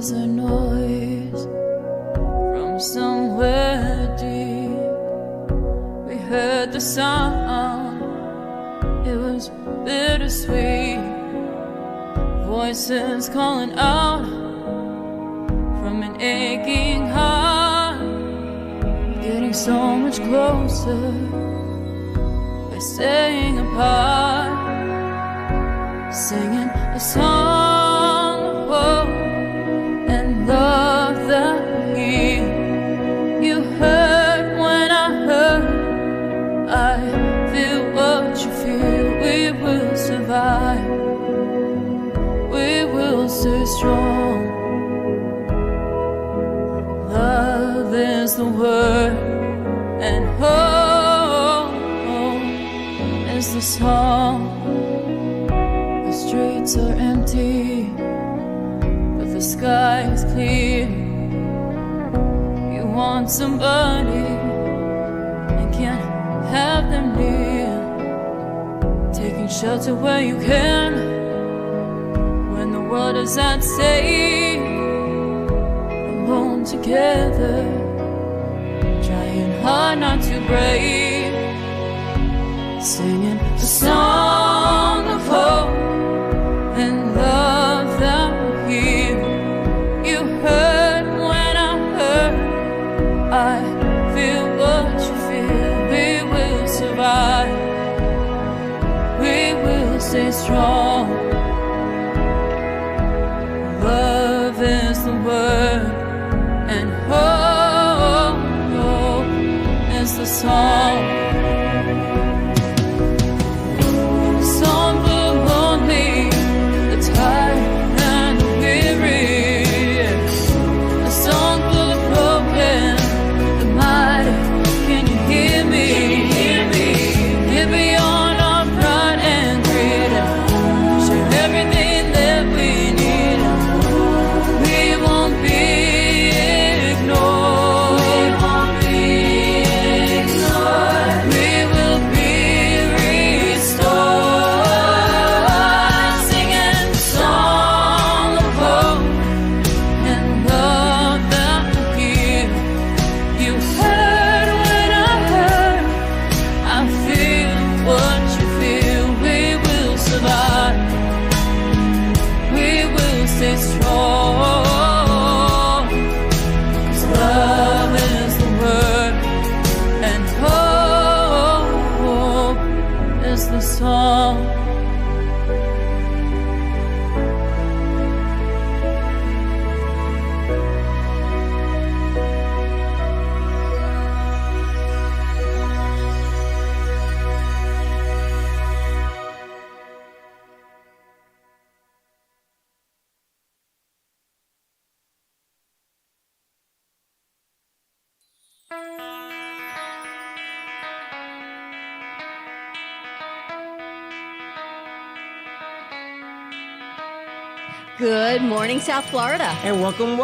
was a noise from somewhere deep. We heard the sound, it was bittersweet. Voices calling out from an aching heart, getting so much closer by staying apart, singing a song of hope and love that you heard when I heard. I feel what you feel. We will survive, we will stay strong. Love is the word, and hope is the song. The streets are empty, but the sky is clear. You want somebody and can't have them near, taking shelter where you can when the world is at stake. Alone together, trying hard not to break, singing a song of hope and love that will heal. You heard when I heard. I feel what you feel. We will survive, we will stay strong. Love is the word, and hope is the song. The song for the lonely, the tired and the weary. A song for the broken, the mighty. Can you hear me? Get beyond our pride and greed, share everything that we need. We won't be ignored. We will be restored. Singing a song of hope and love that will heal. You heard when I heard. I feel what you feel. We will survive, we will stay strong. 'Cause love is the word, and hope is the song. Good morning, South Florida. And welcome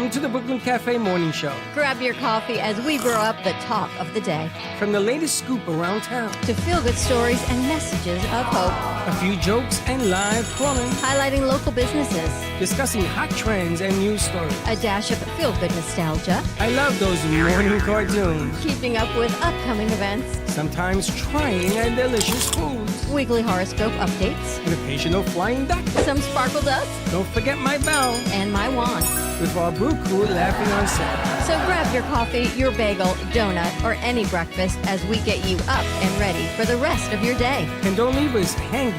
to the Brooklyn Cafe Morning Show. Grab your coffee as we brew up the talk of the day. From the latest scoop around town, To feel-good stories and messages of hope. a few jokes and live calling, Highlighting local businesses. discussing hot trends and news stories. A dash of feel-good nostalgia. I love those morning cartoons. Keeping up with upcoming events. Sometimes trying and delicious foods. Weekly horoscope updates. An occasional flying duck. Some sparkle dust. Don't forget my bell. And my wand. With our brew crew laughing on set. So grab your coffee, your bagel, donut, or any breakfast as we get you up and ready for the rest of your day. And don't leave us hanging.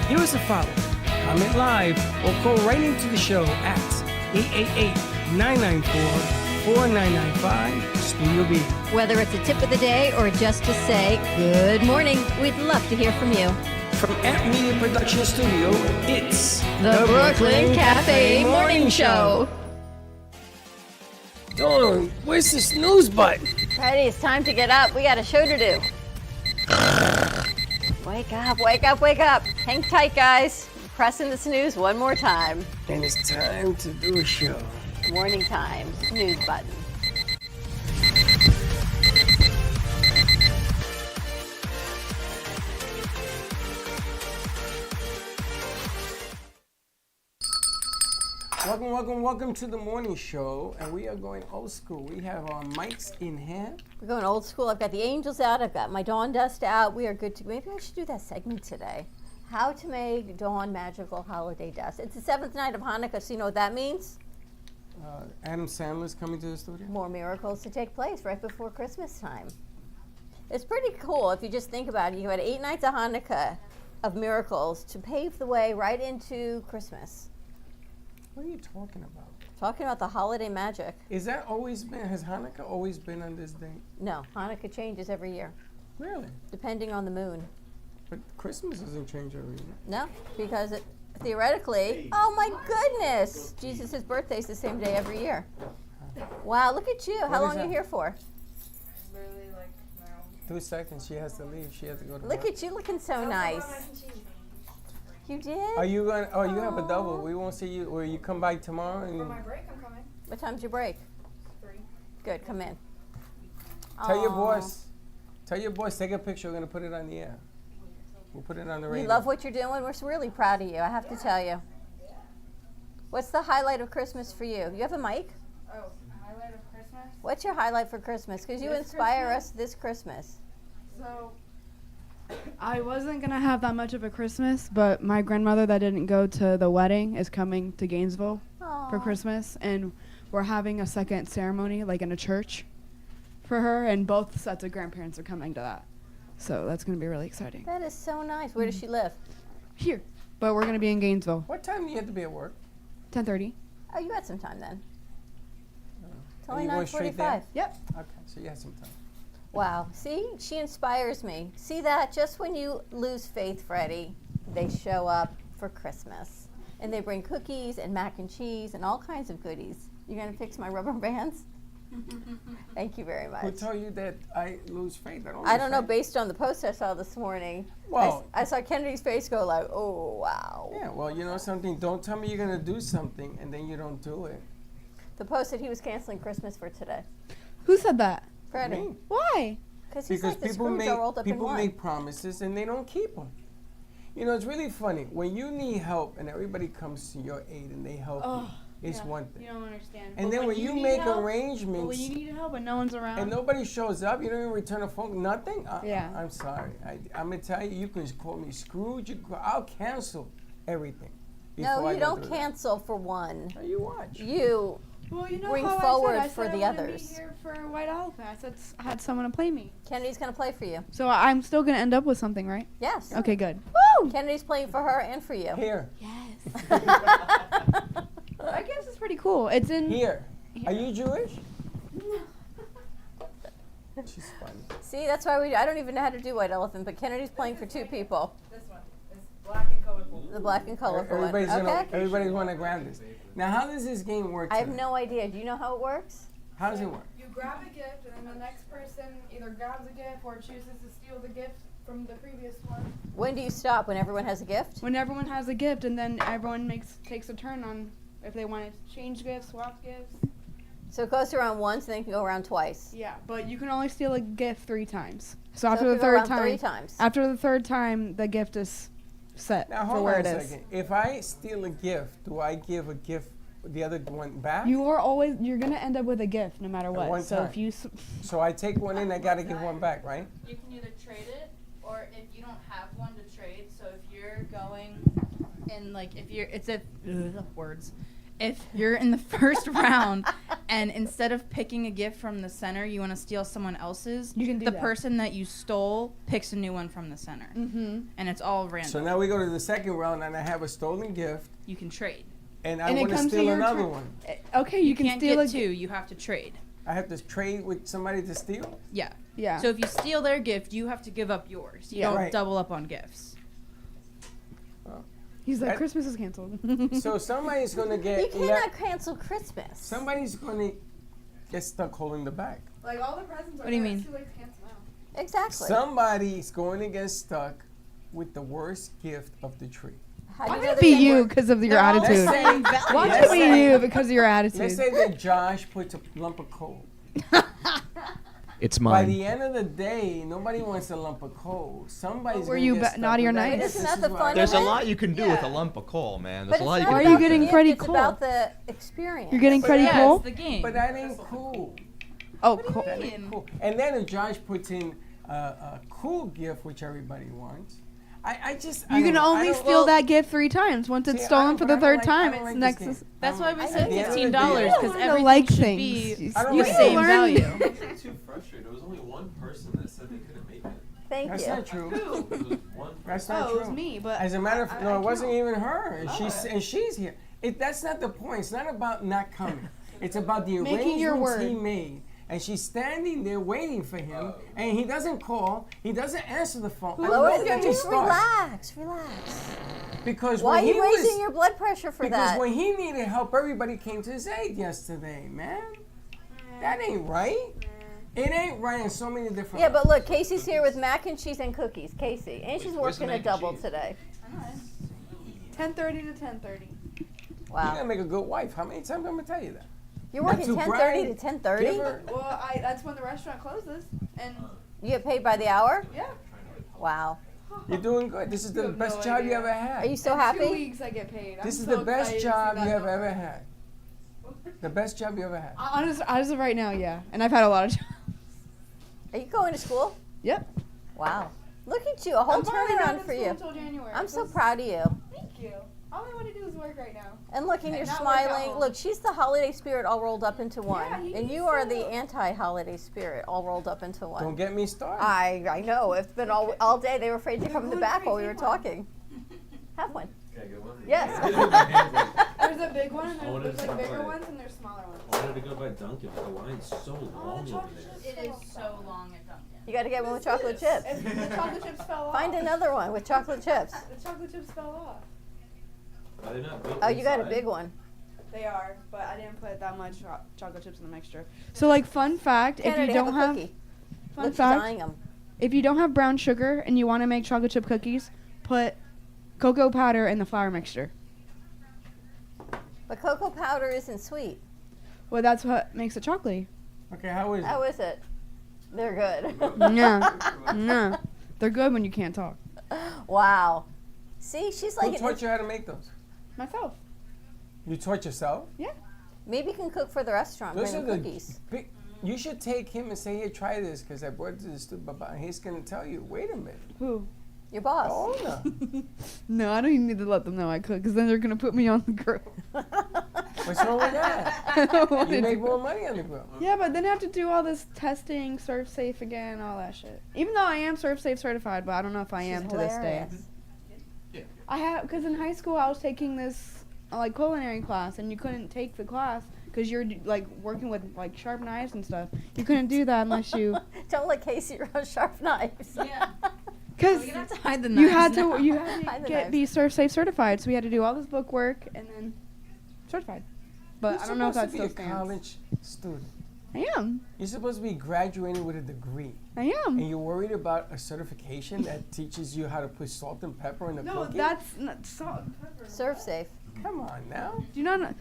Give us a follow. Comment live or call right into the show at 888-994-4995 Studio B. Whether it's a tip of the day or just to say good morning, we'd love to hear from you. From Amp Media Production Studio, it's The Brooklyn Cafe Morning Show. Dawn, where's the snooze button? Freddie, it's time to get up. We got a show to do. Wake up, wake up, wake up. Hang tight, guys. Pressing the snooze one more time. And it's time to do a show. Morning time, snooze button. Welcome to the morning show, and we are going old school. We have our mics in hand. We're going old school. I've got the angels out. I've got my dawn dust out. We are good to. Maybe I should do that segment today. How to make dawn magical holiday dust. It's the 7th night of Hanukkah, so you know what that means? Adam Sandler's coming to the studio. More miracles to take place right before Christmas time. It's pretty cool if you just think about it. You had 8 nights of Hanukkah of miracles to pave the way right into Christmas. What are you talking about? Talking about the holiday magic. Has Hanukkah always been on this date? No, Hanukkah changes every year, Really? depending on the moon. But Christmas doesn't change every year. No, because it, theoretically, oh my goodness, Jesus' birthday is the same day every year. Wow, look at you. How What is long are you that? here for? Literally like now. 2 seconds. She has to leave. She has to go to Look work. at you looking so nice. You did? Are you going? Oh, you have a Aw. double. We won't see you. Or you come by tomorrow For my and break, I'm coming. What time's your break? 3. Good, come in. tell your Aw. boss. Tell your boss. Take a picture. We're gonna put it on the air. We'll put it on the radio. We love what you're doing. We're really proud of you, I have to tell you. What's the highlight of Christmas for you? You have a mic? Oh, highlight of Christmas. What's your highlight for Christmas? Because you This inspire Christmas? us this Christmas. So I wasn't going to have that much of a Christmas, but my grandmother that didn't go to the wedding is coming to Gainesville for Aw. Christmas, and we're having a second ceremony, like in a church, for her, and both sets of grandparents are coming to that. So that's going to be really exciting. That is so nice. Where does she live? Here. But we're going to be in Gainesville, What time do you have to be at work? 10:30. Oh, you got some time then. It's Are only you going straight there? 9:45. Yep. Okay, so you have some time. Wow. See, she inspires me. See that? Just when you lose faith, Freddie, they show up for Christmas. And they bring cookies and mac and cheese and all kinds of goodies. You going to fix my rubber bands? Thank you very much. Who told you that I lose faith? I I don't know, lose faith. based on the post I saw this morning. Well- I saw Kennedy's face go like, oh, wow. Yeah, well, you know something. Don't tell me you're gonna do something and then you don't do it. The post said he was canceling Christmas for today. Who said that? Freddie. Me. Why? Because he's Because like the people Scrooge all rolled make up in people one. make promises and they don't keep them. You know, it's really funny when you need help and everybody comes to your aid and they help you. It's one thing. You don't understand. And then when you make arrangements when you need help and no one's around. and nobody shows up, you don't even return a phone, nothing. Yeah. I'm sorry. I'm gonna tell you, you can call me Scrooge. I'll cancel everything. No, before I you go don't through that. cancel for one. Now you watch. You, well, you know bring how forward I for said the I wouldn't others. Be here for White Elephant. I said I had someone to play me. Kennedy's going to play for you. So I'm still going to end up with something, right? Yes. Okay, good. Woo! Kennedy's playing for her and for you. Here, Yes. I guess it's pretty cool. It's in. here. Are you Jewish? She's funny. See, that's why I don't even know how to do White Elephant, but Kennedy's playing for 2 people. this one is black and colorful. The black and colorful one. Everybody's gonna grab this. Now, how does this game work? I have today? no idea. Do you know how it works? How does it work? You grab a gift, and then the next person either grabs a gift or chooses to steal the gift from the previous one. When do you stop? When everyone has a gift? When everyone has a gift, and then everyone takes a turn on if they want to change gifts, swap gifts. So it goes around once, and then it can go around twice. Yeah, but you can only steal a gift 3 times. So So after it the could go third around time, 3 times. after the third time, the gift is set Now, for hold where on it a is. second. If I steal a gift, do I give a gift, the other one back? You're gonna end up with a gift no matter what. one So time. if you So I take one in, I gotta give one back, right? You can either trade it, or if you don't have one to trade, so if you're going in, like, if you're, it's a, words. If you're in the first round, and instead of picking a gift from the center, you want to steal someone else's, You can do the that. person that you stole picks a new one from the center. Mm-hmm. And it's all random. So now we go to the second round, and I have a stolen gift, You can trade. and I And it want to comes to steal your another turn. one. Okay, you can can't steal get a 2, you have to trade. I have to trade with somebody to steal. Yeah. Yeah. So if you steal their gift, you have to give up yours. You Yeah. don't Right. double up on gifts. He's like, That- Christmas is canceled. So somebody's gonna get. You cannot cancel Christmas. Somebody's gonna get stuck holding the bag. Like all the presents are What do you there, mean? it's too late to cancel now. Exactly. Somebody's going to get stuck with the worst gift of the tree. How do Why you would know it that be they you work? because of your They're all attitude? saying Why Let's would it be say- you because of your attitude? Let's say that Josh puts a lump of coal. It's By mine. the end of the day, nobody wants a lump of coal. Somebody's Were gonna you get ba- stuck naughty with or that. nice? This Isn't is that the why- fun There's a of it? lot you can do with a Yeah. lump of coal, man. But There's a it's lot you not can Why are do. you about the getting gift, Credit it's Cool? about the experience. You're getting But Credit Yeah, Cool? it's the game. But that ain't cool. Oh, cool. That ain't cool. And then if Josh puts in a cool gift, which everybody wants, I just I You can don't know. I only don't- steal that gift 3 times. Once it's See, I stolen don't- for but the I don't third like- time, I don't it's like next. this game. That's why we At said the end of the $15 day- because You don't everything like should things. be I don't the like same learn- value. I'm too frustrated. There was only one person that said they couldn't make it. Thank That's you. not true. It was one person. That's not Oh, true. it was me, but As a matter of I- no, I it wasn't can't. even her. And she's here. That's not the point. It's not about not coming. It's about the Making your arrangements he word. made. And she's standing there waiting for him, and he doesn't call. He doesn't answer the phone. Lower When did you just start? relax. Because Why are when he you raising was, your blood pressure for because that? when he needed help, everybody came to his aid yesterday, man. That ain't right. It ain't right in so many different Yeah, ways. but look, Casey's here with mac and cheese and cookies. Casey, and she's Where's the working a mac and double cheese? today. 10:30 to 10:30. You're Wow, gonna make a good wife. How many times I'm gonna tell you that? you're Not working to 10:30 brag. to 10:30. Give her- Well, that's when the restaurant closes, and You get paid by the hour. yeah. Wow. You're doing good. This is the You have best no job you idea. ever had. Are you so In 2 happy? weeks I get paid. This I'm is so the best excited to see job that you have number. ever had. The best job you ever had. As of right now, yeah. And I've had a lot of jobs. Are you going to school? Yep. Wow. Look at you, a whole I'm probably not turnaround in for school you. until January. I'm so This- proud of you. Thank you. All I want to do is work right now. And look, and And you're not work at smiling. home. Look, she's the holiday spirit all rolled up into one. Yeah, you And can you are see the it. anti-holiday spirit all rolled up into one. Don't get me started. I know. It's been all day. They were afraid to come in the back while we were talking. Have one. Can I get one? Yes. There's a big one, and I wanted there's to like bigger stop by- ones, and there's smaller ones. I wanted to go by Dunkin', but the line's so long over there. It is so long at Dunkin'. You got to get one with chocolate chips. If the chocolate chips fell off. Find another one with chocolate chips. The chocolate chips fell off. Are they not built Oh, you got a inside? big one. They are, but I didn't put that much chocolate chips in the mixture. So, like, fun fact, if Kennedy, you don't have a have cookie. fun Look, she's fact, eyeing 'em. if you don't have brown sugar and you want to make chocolate chip cookies, put cocoa powder in the flour mixture. But cocoa powder isn't sweet. Well, that's what makes it chocolatey. Okay, how is How it? is it? They're good. No, no, they're good when you can't talk. Wow. See, she's like Who taught you how to make those? Myself. You taught yourself? maybe you can cook for the restaurant. Those Bring are them the cookies. big. You should take him and say, "Here, try this," because I brought it to the studio. And he's gonna tell you, "Wait a minute, Who? Your the boss. owner." No, I don't even need to let them know I cook, because then they're gonna put me on the grill. What's wrong with that? I don't want You to make do more money on the grill. Yeah, but then I have to do all this testing, Surf Safe again, all that shit. Even though I am Surf Safe certified, but I don't know if I am She's to this day. hilarious. I have, because in high school I was taking this like culinary class, and you couldn't take the class because you're like working with like sharp knives and stuff. You couldn't do that unless you, Don't let Casey run sharp knives. Yeah. because We're gonna have to hide the you knives had now. to you had Hide the to knives. be Surf Safe certified, so we had to do all this book work and then certified. But You're I don't know if that supposed still to be a stands. college student. I am. You're supposed to be graduating with a degree, I am. and you're worried about a certification that teaches you how to put salt and pepper in the No, cookie. that's not salt and pepper. Serve safe. Come on now. Do you not?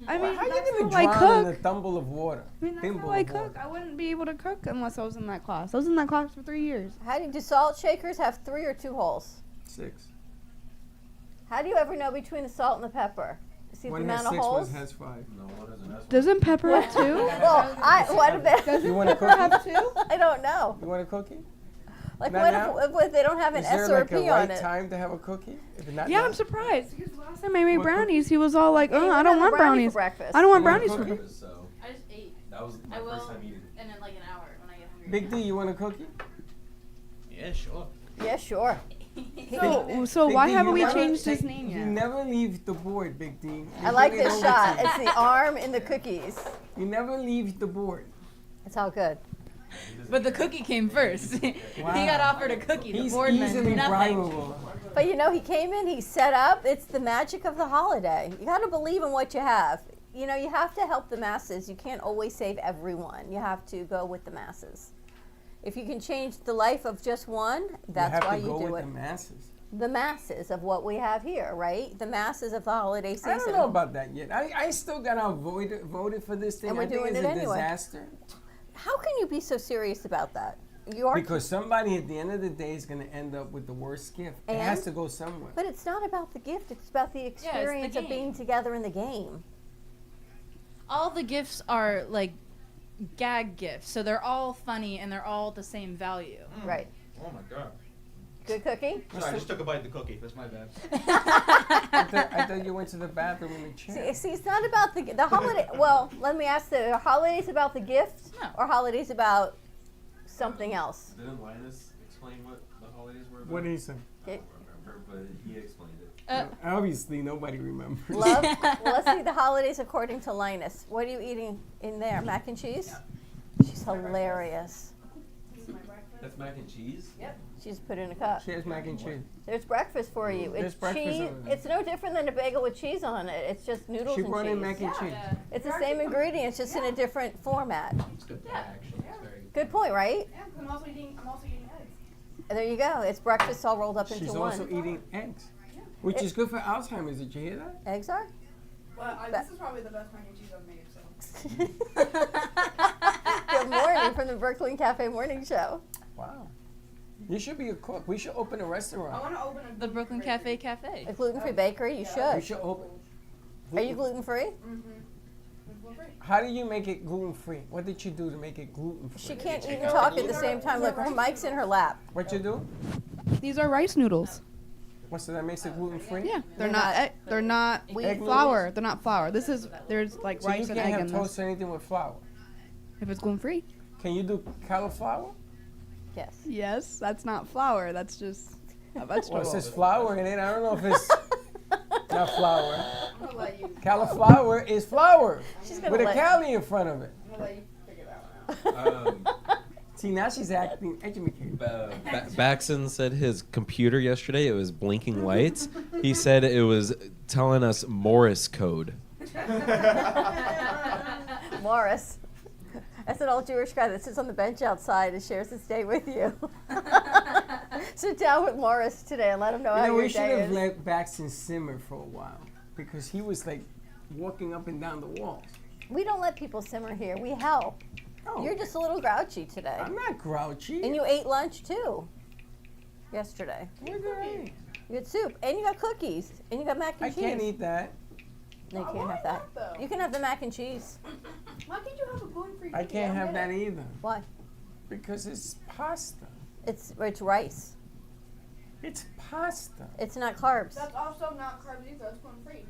I mean, How you that's gonna how I drown in cook. a tumble of water? I mean, that's Thimble how I of cook. water. I wouldn't be able to cook unless I was in that class. I was in that class for 3 years. How do salt shakers have 3 or 2 holes? 6. How do you ever know between the salt and the pepper? See the One has amount of 6, holes? one has 5. No, one doesn't. That's Doesn't pepper have 2? Well, what about? Doesn't You want a pepper cookie? have 2? I don't know. You want a cookie? Like, Not what now? if they don't have an Is there S or a like a P right on it? time to have a cookie? If not Yeah, now? I'm surprised. Because last time I made What brownies, he was all like, Hey, "Oh, you I had don't a want brownie brownies. for breakfast. I don't want You want a brownies for cookie? So I just ate, that was my I will. first time eating. and in like an hour when I get hungry. Big D, you want a cookie? Yeah, sure. Yeah, sure. So Big why D, haven't you we never changed his take- name You yet? never leave the board, Big D. You I like really this don't shot. get to. It's the arm in the cookies. You never leave the board. It's all good. But the cookie came first. He got offered a cookie. The He's board meant easily nothing. bribable. But you know, he came in, he set up. It's the magic of the holiday. You got to believe in what you have. You know, you have to help the masses. You can't always save everyone. You have to go with the masses. If you can change the life of just one, that's why you you have to go do with it. the masses. The masses of what we have here, right? The masses of the holiday season. I don't know about that yet. I still got voted for this thing. And we're I think doing it's it a anyway. disaster. How can you be so serious about that? You are, Because somebody at the end of the day is going to end up with the worst gift. It has And? to go somewhere. but it's not about the gift. It's about the experience of being game. together in the game. All the gifts are like gag gifts, so they're all funny and they're all the same value. Right. Oh my god. Good cookie? Sorry, I just took a bite of the cookie. That's my bad. I thought you went to the bathroom in the chair. See, it's not about the holiday. Well, let me ask are holidays about the gift No. or holidays about something else? Didn't Linus explain what the holidays were about? What did he say? I don't remember, but he explained it. Obviously, nobody remembers. Love? Well, let's see the holidays according to Linus. What are you eating in there? Mac and cheese? She's hilarious. This is my breakfast. That's mac and cheese? She just put it in a cup. She has mac and cheese. There's breakfast for you. There's It's breakfast cheese. over there. It's no different than a bagel with cheese on it. It's just noodles She and brought cheese. in mac and cheese. It's the same ingredients, just in a different format. It's good actually. It's very Good point, right? Yeah, 'cause I'm also eating eggs. There you go. It's breakfast all rolled up She's into also one. eating eggs, which is good for Alzheimer's. Did you hear that? Eggs are? Well, That- this is probably the best mac and cheese I've made, so. Good morning from the Brooklyn Cafe Morning Show. Wow. You should be a cook. We should open a I restaurant. want to open a The Brooklyn bakery. Cafe. A gluten-free bakery, you We should. should open. Are you gluten-free? How do you make it gluten free? What did you do to make it gluten free? She can't eat and talk at the same time. Look, her mic's in her lap. What you do? These are rice noodles. What's that makes it gluten free? Yeah, they're They're not. not- They're not Egg flour. They're not flour. This is there's like So rice you and can't egg have in toast this. or anything with flour. If it's gluten free. Can you do cauliflower? Yes. Yes, that's not flour. That's just a Well, vegetable. it says flour in it. I don't know if it's not flour. I'm going to let you, Cauliflower is flour She's gonna with a let- cali in front of it. I'm gonna let you figure that one out. See, now she's acting educated. Baxon said his computer yesterday, it was blinking lights. He said it was telling us Morse code. Morris. That's an old Jewish guy that sits on the bench outside and shares his day with you. Sit down with Morris today and let him know You how know, your we should day have is. let Baxton simmer for a while because he was like walking up and down the walls. We don't let people simmer here. We help. Oh, You're just a little grouchy today. I'm not grouchy. And you ate lunch too. Yesterday. What did I eat? You had soup. And you got cookies. And you got mac and I cheese. can't eat that. No, you Why can't have that. not, though? You can have the mac and cheese. Why can't you have a gluten-free I cookie? can't don't have get that it. either Why? because it's pasta. It's rice. It's pasta. It's not carbs. That's also not carbs either. That's gluten-free.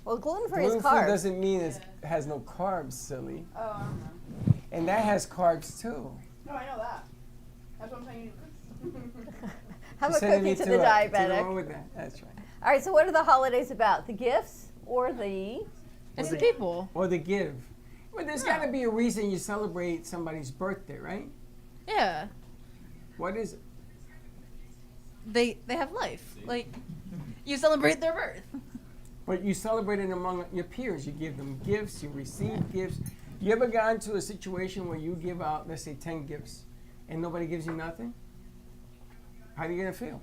Well, gluten-free is Gluten free carbs. doesn't mean it has no carbs, silly. Oh, I don't know. And that has carbs too. No, I know that. That's what I'm saying. You need cookies. Have She's a sending cookie me to the To the diabetic. one with that. That's right. All right, so what are the holidays about? The gifts or the... It's the people. Or the give. Well, there's got to be a reason you celebrate somebody's birthday, right? Yeah. What is it? They have life. Like you celebrate their birth. But you celebrate it among your peers. You give them gifts. You receive gifts. You ever got into a situation where you give out, let's say, 10 gifts, and nobody gives you nothing? How are you gonna feel?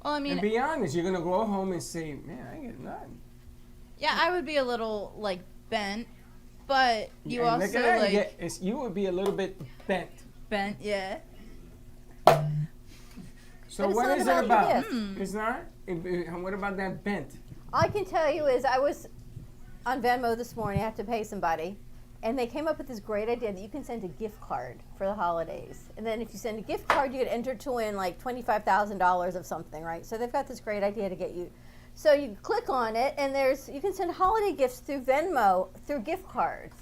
Well, I mean, And be honest. You're gonna go home and say, "Man, I ain't get nothing." yeah, I would be a little like bent, but you And also look at that, like you would be a little bit bent. bent, yeah. So But it's what not is about it the about? gift. It's not. And what about that bent? All I can tell you is I was on Venmo this morning. I have to pay somebody. And they came up with this great idea that you can send a gift card for the holidays. And then if you send a gift card, you get entered to win like $25,000 of something, right? So they've got this great idea to get you. So you click on it, and you can send holiday gifts through Venmo, through gift cards.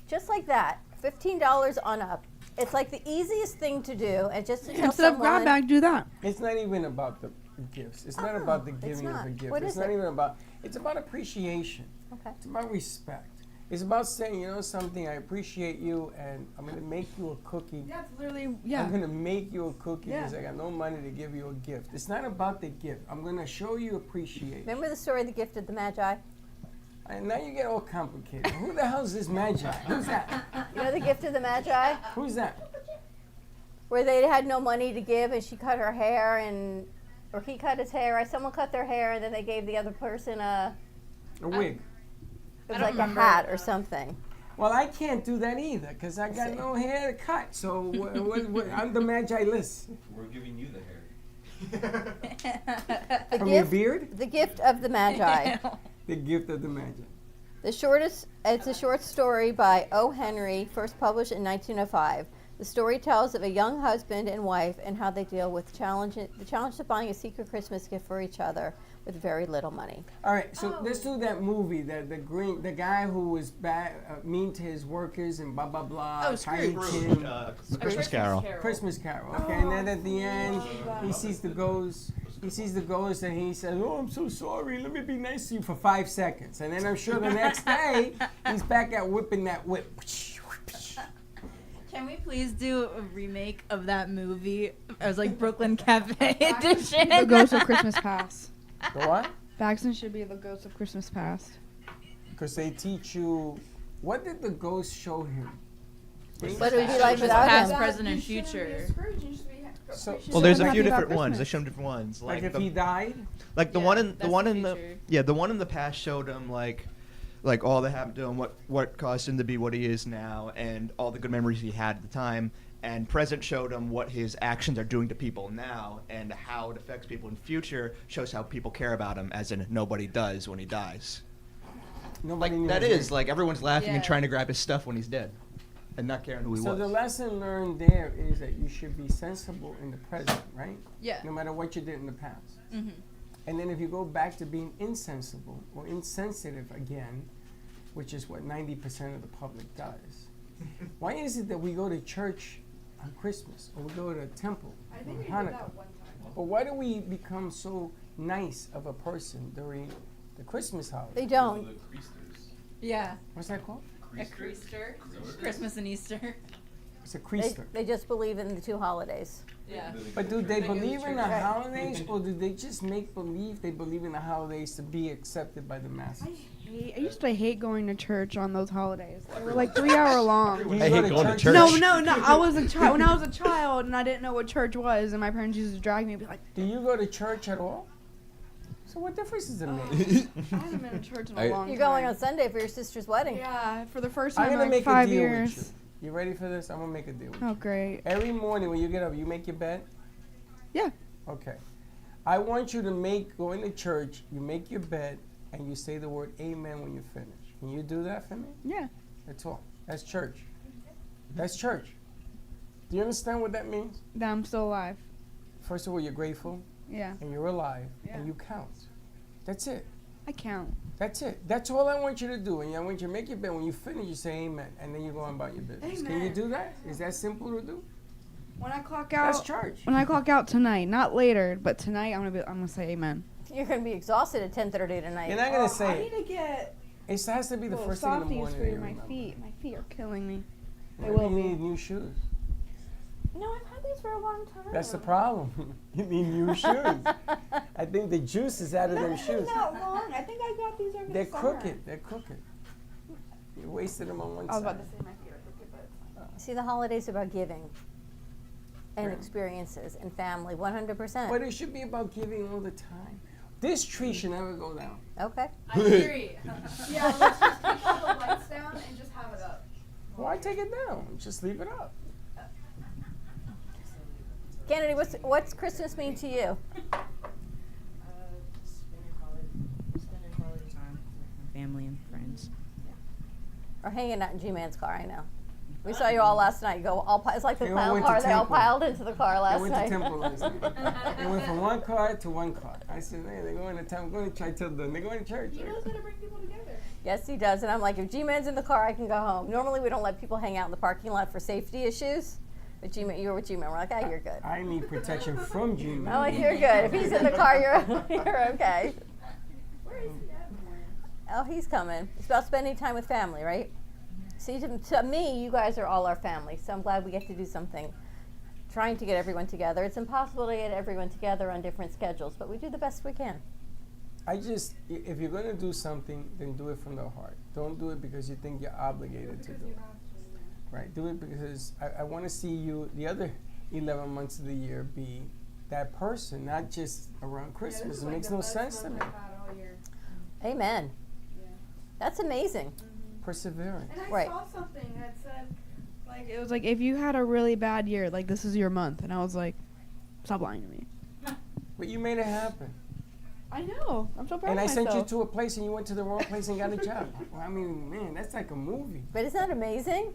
Just like that, $15 on up. It's like the easiest thing to do, and just to tell Instead of someone, grab bag, do that. It's not even about the gifts. It's not about the giving of not. the gift. What It's is not it? even about. It's about appreciation. Okay. It's about respect. It's about saying, you know something, I appreciate you, and I'm gonna make you a cookie. Yeah, it's literally I'm gonna make you a cookie Yeah. because I got no money to give you a gift. It's not about the gift. I'm gonna show you appreciation. Remember the story of the gift of the Magi? And now you get all complicated. Who the hell is this Magi? Who's that? You know the gift of the Magi? Who's that? Where they had no money to give, and she cut her hair, or he cut his hair, or someone cut their hair, and then they gave the other person A wig. it was I don't like remember. a hat or something. Well, I can't do that either because I got no hair to cut. So I'm the Magi list. We're giving you the hair. The From your gift, beard? the gift of the Magi. The gift of the Magi. It's a short story by O. Henry, first published in 1905. The story tells of a young husband and wife and how they deal with the challenge of buying a secret Christmas gift for each other with very little money. All right, so let's do that movie. The guy who was bad, mean to his workers and blah blah blah. Oh, Tiny Scrooge. Tim. Christmas Carol. Christmas Carol. Okay, and then at the end, he sees the ghost. He sees the ghost and he says, "Oh, I'm so sorry. Let me be nice to you for 5 seconds." And then I'm sure the next day he's back at whipping that whip. Can we please do a remake of that movie? It was like Brooklyn Cafe edition. The Ghost of Christmas Past. The what? Baxton should be the Ghost of Christmas Past. Because they teach you. What did the ghost show him? What would it be like without Past, him? present, and You shouldn't be future. a Scrooge, you should be So- you should Well, there's Something a few about different ones. They Christmas. show them different ones. Like if the, he died? like the Yeah, one in the that's one the in the future. the one in the past showed him like all that happened to him, what caused him to be what he is now, and all the good memories he had at the time. And present showed him what his actions are doing to people now, and how it affects people in future. Shows how people care about him, as in nobody does when he dies. Nobody Like knew that his is name. like everyone's laughing and Yeah. trying to grab his stuff when he's dead, and not caring who he So was. the lesson learned there is that you should be sensible in the present, right? Yeah. No matter what you did in the past. Mm-hmm. And then if you go back to being insensible or insensitive again, which is what 90% of the public does, why is it that we go to church on Christmas or we go to a temple I on think we did Hanukkah? that one time. But why do we become so nice of a person during the Christmas holiday? They don't. Yeah. What's that called? A Creaster. Christmas and Easter. It's a They, creaster. they just believe in the two holidays. Yeah. But do they They go to believe in the church. holidays or do they just make believe they believe in the holidays to be accepted by the masses? I used to hate going to church on those holidays. They were like 3 hour long. You I go hate going to church. No. I was a child when I was a child, and I didn't know what church was, and my parents used to drag me and be like, Do you go to church at all? So what difference does it make? I haven't been to church in a I- long time. You're going on Sunday for your sister's wedding. Yeah, for the first I'm time in gonna like make 5 a deal years. with you. You ready for this? I'm gonna make a deal with you. Oh, great. Every morning when you get up, you make your bed? Yeah. Okay. I want you to go into church, you make your bed, and you say the word amen when you finish. Can you do that for me? Yeah. That's all. That's church. That's church. Do you understand what that means? That I'm still alive. First of all, you're grateful, Yeah. and you're alive, Yeah. and you count. That's it. I count. That's it. That's all I want you to do. And I want you to make your bed. When you finish, you say amen, and then you go on about your business. Can you Amen. do that? Is that simple to do? When I clock That's out, church. when I clock out tonight, not later, but tonight, I'm gonna say amen. You're going to be exhausted at 10:30 tonight. You're not gonna say I it. need to get It has to be the little first thing in the softies morning. for that you my remember. feet. My feet are killing me. They Maybe will you be. need new shoes. No, I've had these for a long time. That's the problem. You need new shoes. I think the juice is out of them shoes. Not long. I think I got these over They're the summer. crooked. They're crooked. You wasted them on one I was side. about to say my feet are crooked, but it's fine. See, the holidays are about giving and experiences and family, 100%. But it should be about giving all the time. This tree should never go down. Okay. I agree. Yeah, let's just take all the lights down and just have it up. Why take it down? Just leave it up. Kennedy, what's Christmas mean to you? Spending quality time with my family and friends. Or hanging out in G-Man's car, I know. We saw you all last night. You go all it's like the They all clown went to car. They all Temple. piled into the car They last went night. to temple last night. They went from one car to one car. I said, hey, they're going to temple. I'm going to try to tell them. They're going to church. He knows how to bring people together. Yes, he does. And I'm like, if G-Man's in the car, I can go home. Normally, we don't let people hang out in the parking lot for safety issues. But G-Man, you're with G-Man. We're like, oh, you're good. I need protection from G-Man. I'm like, you're good. If he's in the car, you're okay. Where is he at? Oh, he's coming. It's about spending time with family, right? See, to me, you guys are all our family. So I'm glad we get to do something. Trying to get everyone together. It's impossible to get everyone together on different schedules, but we do the best we can. If you're going to do something, then do it from the heart. Don't do it because you think you're obligated to do it. Right? Do it because I want to see you the other 11 months of the year be that person, not just around Christmas. It makes no sense to me. Amen. That's amazing. Perseverance. And I Right. saw something that said, like, it was like, if you had a really bad year, like, this is your month. And I was like, stop lying to me. But you made it happen. I know. I'm so proud And of I myself. sent you to a place and you went to the wrong place and got a job. Well, I mean, man, that's like a movie. But isn't that amazing?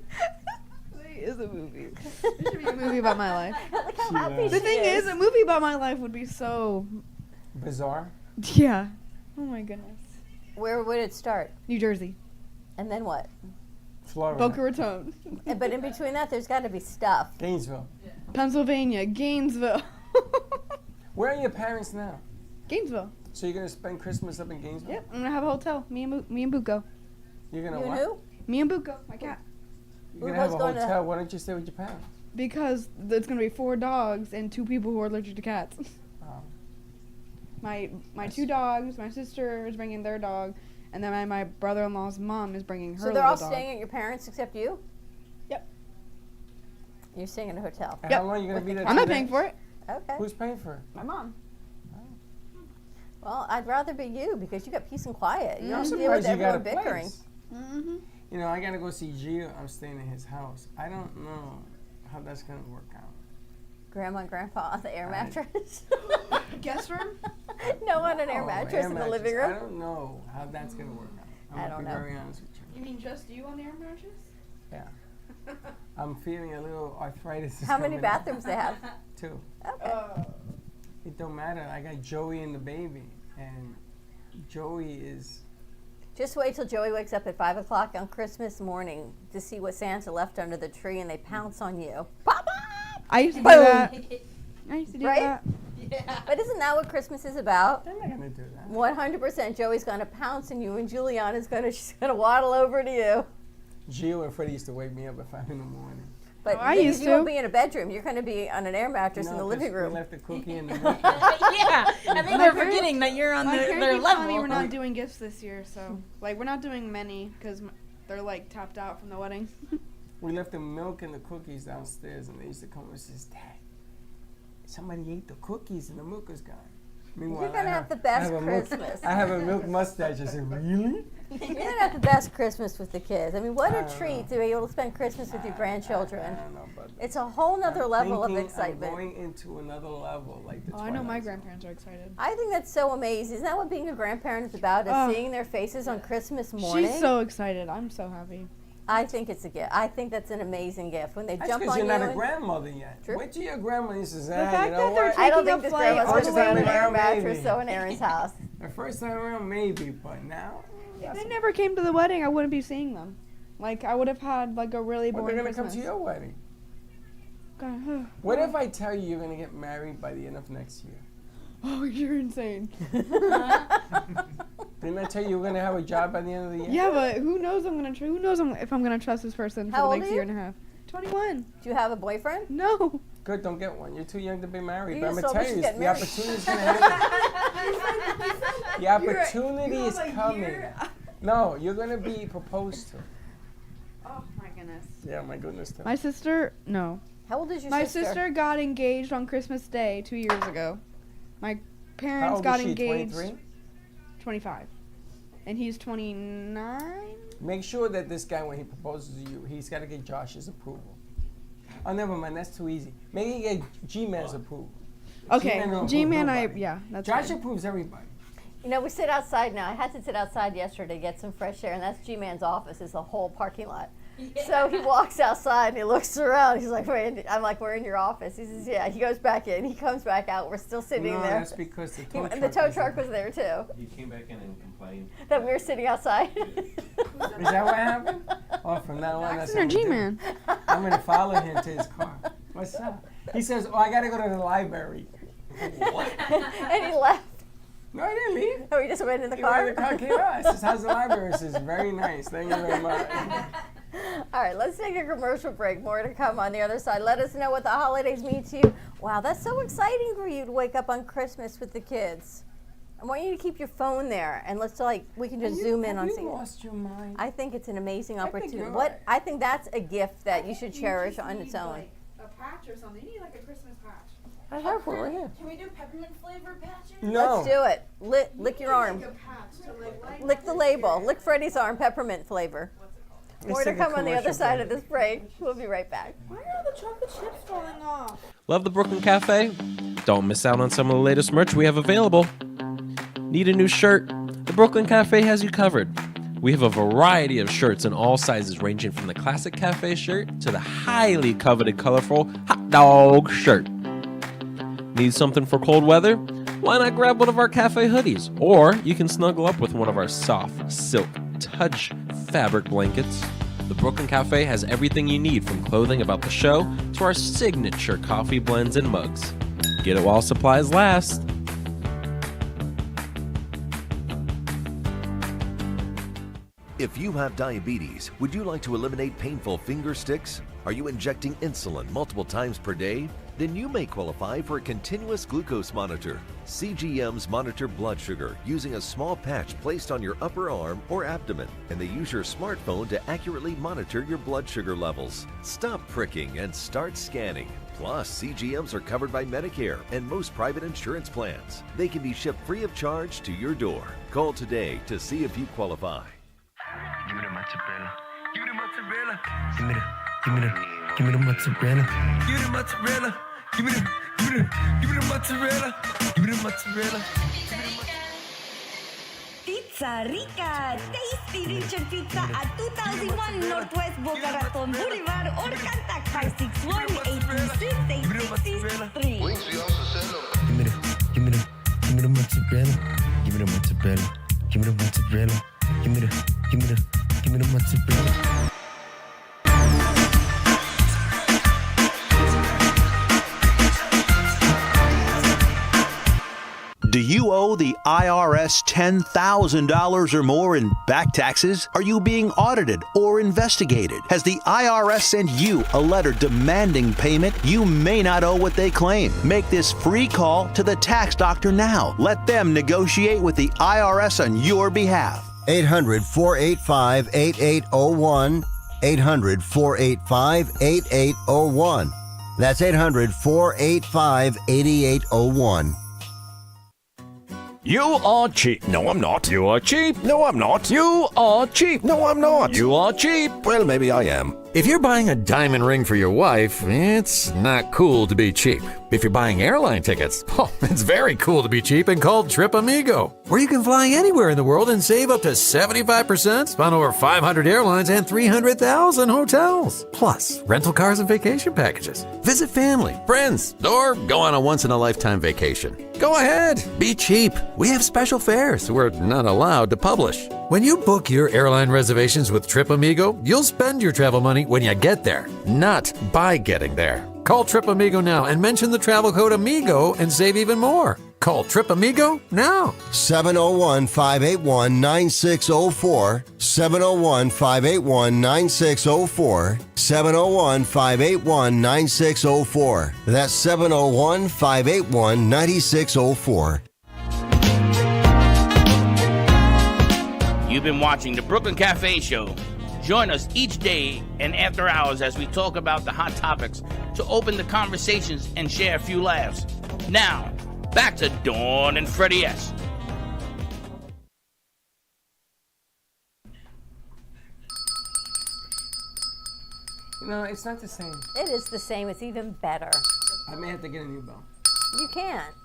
It is a movie. There should be a movie about my life. Look how She happy does. The she thing is, a movie about my life would be so, Bizarre. yeah. Oh my goodness. Where would it start? New Jersey. And then what? Florida. Boca Raton. But in between that, there's got to be stuff. Gainesville. Pennsylvania. Gainesville. Where are your parents now? Gainesville. So you're going to spend Christmas up in Gainesville? Yep. I'm going to have a hotel. Me and Buko. You're going to You what? knew? Me and Buko, my cat. You're going to have a Buko's going to- hotel. Why don't you stay with your parents? Because it's going to be 4 dogs and 2 people who are allergic to cats. Oh. My 2 dogs, my sister is bringing their dog, and then my brother-in-law's mom is bringing her So they're all little dog. staying at your parents except you? Yep. You're staying in a hotel. And Yep. how long are you going to be there? I'm not 2 paying days? for it. Okay. Who's paying for it? My mom. Well, I'd rather be you because you got peace and quiet. You I'm don't deal with surprised you got a everyone bickering. place. Mm-hmm. You know, I got to go see Gio. I'm staying in his house. I don't know how that's going to work out. Grandma and Grandpa on the air I- mattress. Guest room? No, on an air Oh, mattress in the mattress. living I room. don't know how that's going to work out. I'm I going don't to be know. very honest with you. You mean just you on the air mattress? Yeah. I'm feeling a little arthritis. is How many coming up. bathrooms they have? 2. Okay. It don't matter. I got Joey and the baby. And Joey is... Just wait till Joey wakes up at 5 o'clock on Christmas morning to see what Santa left under the tree and they pounce on you. Papa! I used to do Boom. that. I used to do Right? that. But isn't that what Christmas is about? They're not going to do that. 100% Joey's going to pounce on you and Juliana's she's going to waddle over to you. Gio and Freddie used to wake me up at 5 in the morning. But Oh, I because used you won't to. be in a bedroom. You're going to be on an air mattress in the 'cause living we room. left the cookie in the milk. Yeah, I think they're forgetting that you're on My their parents keep telling me level. we're not doing gifts this year, so like we're not doing many because they're like tapped out from the wedding. We left the milk and the cookies downstairs, and they used to come and say, Dad, somebody ate the cookies and the milk is gone. Meanwhile, You're gonna I have the best I have a milk- Christmas. I have a milk mustache. I said, really? You're going to have the best Christmas with the kids. I mean, what I a don't treat know. to be able to spend Christmas with your I grandchildren. don't know about that. It's a whole nother I'm level of thinking excitement. I'm going into another level, like the Oh, I know my Twilight Zone. grandparents are excited. I think that's so amazing. Isn't that what being a grandparent is about? Is Oh. seeing their faces on Christmas morning? She's so excited. I'm so happy. I think it's a gift. I think that's an amazing gift when they That's jump because on you're you. not a and- grandmother yet. True. Wait till your grandmother says, fact you know that they're what? I don't taking think a this flight grandma's First going to be on time an air around, mattress maybe. so in Aaron's house. The first time around, maybe, but now, If they never came to the wedding, I wouldn't be seeing them. Like I would have had like a really well, boring they're going to come Christmas. to your wedding. God, What if I tell you you're going to get married by the end of next year? oh, you're insane. Didn't I tell you you were going to have a job by the end of the year? Yeah, but who knows? Who knows if I'm gonna trust this person How for the old next are year you? and a half? 21. Do you have a boyfriend? No. Good, don't get one. You're too young to be married. You But I'm just going told to tell me you, she's the getting married. opportunity's going to happen. The opportunity is coming. No, you're going to be proposed to. Oh my goodness. Yeah, my goodness. Too. My sister, no. How old is your My sister? sister got engaged on Christmas Day 2 years ago. My How parents old got is she, engaged 23? 25. And he's 29? Make sure that this guy, when he proposes to you, he's got to get Josh's approval. Oh, never mind. That's too easy. Maybe he get G-Man's approval. Okay, G-Man don't G-Man, approve nobody. that's Josh fine. approves everybody. You know, we sit outside now. I had to sit outside yesterday to get some fresh air, and that's G-Man's office is the whole parking lot. So he walks outside and he looks around. He's like, "Wait," I'm like, "We're in your office." He says, "Yeah." He goes back in. He comes back out. We're still sitting No, there. that's because the tow And truck the tow is truck there. was there too. You came back in and complained. That we were sitting outside. Is that what happened? Oh, from now on, that's Jackson or what I'm G-Man? doing. I'm going to follow him to his car. What's up? He says, "Oh, I got to go to the library." What? And he left. No, I didn't leave. Oh, he just went in the He car? went in the car, came out. I says, "How's the library?" He says, "Very nice. Thank you very much." All right, let's take a commercial break. More to come on the other side. Let us know what the holidays mean to you. Wow, that's so exciting for you to wake up on Christmas with the kids. I want you to keep your phone there, and we can just zoom in on Have seeing you it. lost your mind? I think it's an amazing think opportunity. you're What right. I think that's a gift that you should cherish on its own. Like a patch or something. You need like a Christmas patch. I have one right here. Can we do peppermint flavor patches? No. Let's do it. Lick your arm. Like a patch to like Lick the label. Lick Freddie's arm, peppermint flavor. What's it More to come on the other side of this break. We'll be right back. Why are the chocolate chips falling off? Love the Brooklyn Cafe? Don't miss out on some of the latest merch we have available. Need a new shirt? The Brooklyn Cafe has you covered. We have a variety of shirts in all sizes, ranging from the classic cafe shirt to the highly coveted colorful hot dog shirt. Need something for cold weather? Why not grab one of our cafe hoodies? Or you can snuggle up with one of our soft silk touch fabric blankets. The Brooklyn Cafe has everything you need, from clothing about the show to our signature coffee blends and mugs. Get it while supplies last. If you have diabetes, would you like to eliminate painful finger sticks? Are you injecting insulin multiple times per day? Then you may qualify for a continuous glucose monitor. CGMs monitor blood sugar using a small patch placed on your upper arm or abdomen, and they use your smartphone to accurately monitor your blood sugar levels. Stop pricking and start scanning. Plus, CGMs are covered by Medicare and most private insurance plans. They can be shipped free of charge to your door. Call today to see if you qualify. Give me the mozzarella. Give me the mozzarella. Give me the mozzarella. Give me the mozzarella. Give me the mozzarella. Give me the mozzarella. Pizza Rica, tasty Richard Pizza at 2001 Northwest Boca Raton Boulevard or contact 561-826-8663. Give me the mozzarella. Give me the mozzarella. Give me the mozzarella. Give me the mozzarella. Do you owe the IRS $10,000 or more in back taxes? Are you being audited or investigated? Has the IRS sent you a letter demanding payment? You may not owe what they claim. Make this free call to the tax doctor now. Let them negotiate with the IRS on your behalf. 800-485-8801. 800-485-8801. That's 800-485-8801. You are cheap. No, I'm not. You are cheap. No, I'm not. You are cheap. No, I'm not. You are cheap. Well, maybe I am. If you're buying a diamond ring for your wife, it's not cool to be cheap. If you're buying airline tickets, it's very cool to be cheap and called Trip Amigo, where you can fly anywhere in the world and save up to 75% on over 500 airlines and 300,000 hotels. Plus, rental cars and vacation packages. Visit family, friends, or go on a once-in-a-lifetime vacation. Go ahead, be cheap. We have special fares we're not allowed to publish. When you book your airline reservations with Trip Amigo, you'll spend your travel money when you get there, not by getting there. Call Trip Amigo now and mention the travel code AMIGO and save even more. Call Trip Amigo now. 701-581-9604. 701-581-9604. 701-581-9604. That's 701-581-9604. You've been watching the Brooklyn Cafe Show. Join us each day and after hours as we talk about the hot topics to open the conversations and share a few laughs. Now, back to Dawn and Freddie S. No, it's not the same. It is the same. It's even better. I may have to get a new bell. You can't.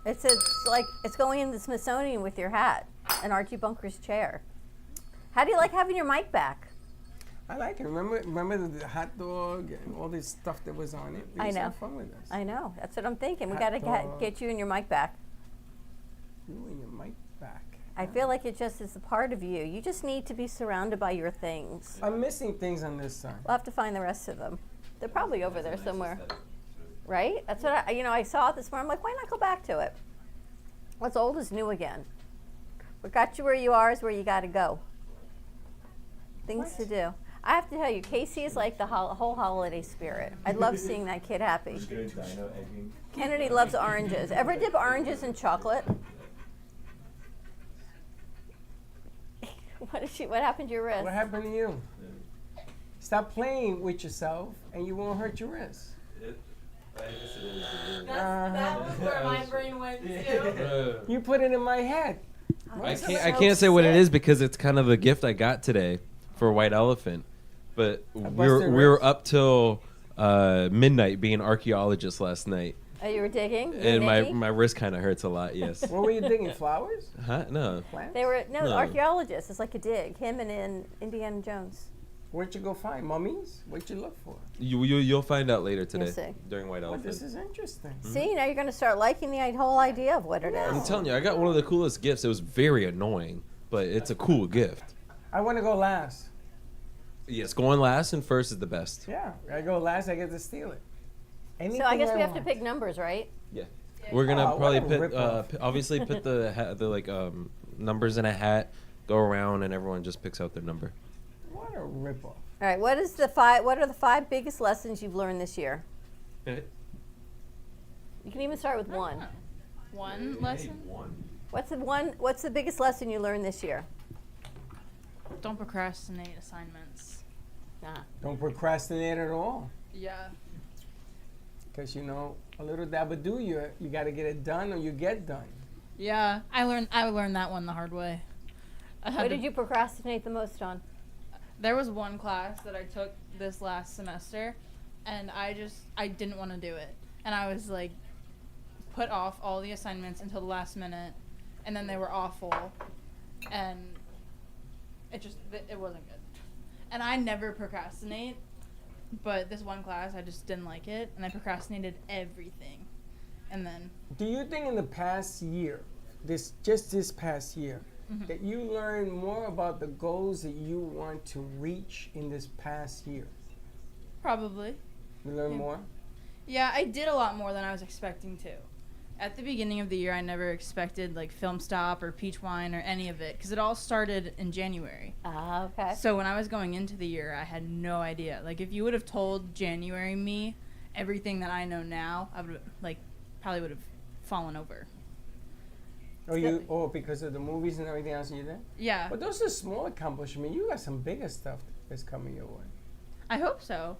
It's like it's going in the Smithsonian with your hat and Archie Bunker's chair. How do you like having your mic back? I like it. Remember the hot dog and all this stuff that was on it? We I used to know. have fun with us. I know. That's what I'm thinking. We Hot got to dog. get you and your mic back. You and your mic back. I feel like it just is a part of you. You just need to be surrounded by your things. I'm missing things on this side. We'll have to find the rest of them. They're probably over there somewhere. Right? That's what I saw it this morning. I'm like, why not go back to it? What's old is new again. What got you where you are is where you got to go. Things to do. I have to tell you, Casey is like the whole holiday spirit. I love seeing that kid happy. Kennedy loves oranges. Ever dip oranges in chocolate? What happened to your wrist? What happened to you? Stop playing with yourself and you won't hurt your wrist. That was where my brain went too. You put it in my head. I can't say what it is because it's kind of a gift I got today for White Elephant. But busted we were ribs. up till midnight being archaeologists last night. Oh, you were digging? And my Digging? wrist kind of hurts a lot, yes. What were you digging? Flowers? Huh? No. Plants? They were no No. archaeologists. It's like a dig. Him and in Indiana Jones. Where'd you go find mummies? What'd you look for? You'll find out later today see. during White Well, Elephant. this is interesting. See, now you're going to start liking the whole idea of what it is. I'm telling you, I got one of the coolest gifts. It was very annoying, but it's a cool gift. I want to go last. Yes, going last and first is the best. Yeah, I go last. I get to steal it. So I guess we have to want. pick numbers, right? Yeah. We're gonna Oh, probably what a put rip-off. obviously put the numbers in a hat, go around, and everyone just picks out their number. What a ripoff. All right. What are the 5 biggest lessons you've learned this year? You can even start with one. One lesson? What's the biggest lesson you learned this year? Don't procrastinate assignments. Don't procrastinate at all. Yeah. Because, a little dabba-doo, you got to get it done or you get done. Yeah, I learned that one the hard way. What did you procrastinate the most on? There was one class that I took this last semester, and I didn't want to do it. And I was like, put off all the assignments until the last minute, and then they were awful, and it wasn't good. And I never procrastinate, but this one class, I just didn't like it, and I procrastinated everything. And then... Do you think in the past year, this past year, that you learned more about the goals that you want to reach in this past year? Probably. You learned more? Yeah, I did a lot more than I was expecting to. At the beginning of the year, I never expected like Film Stop or Peach Wine or any of it because it all started in January. Ah, okay. So when I was going into the year, I had no idea. Like if you would have told January me everything that I know now, I would probably would have fallen over. Because of the movies and everything else you did? Yeah. But those are small accomplishments. You got some bigger stuff that's coming your way. I hope so.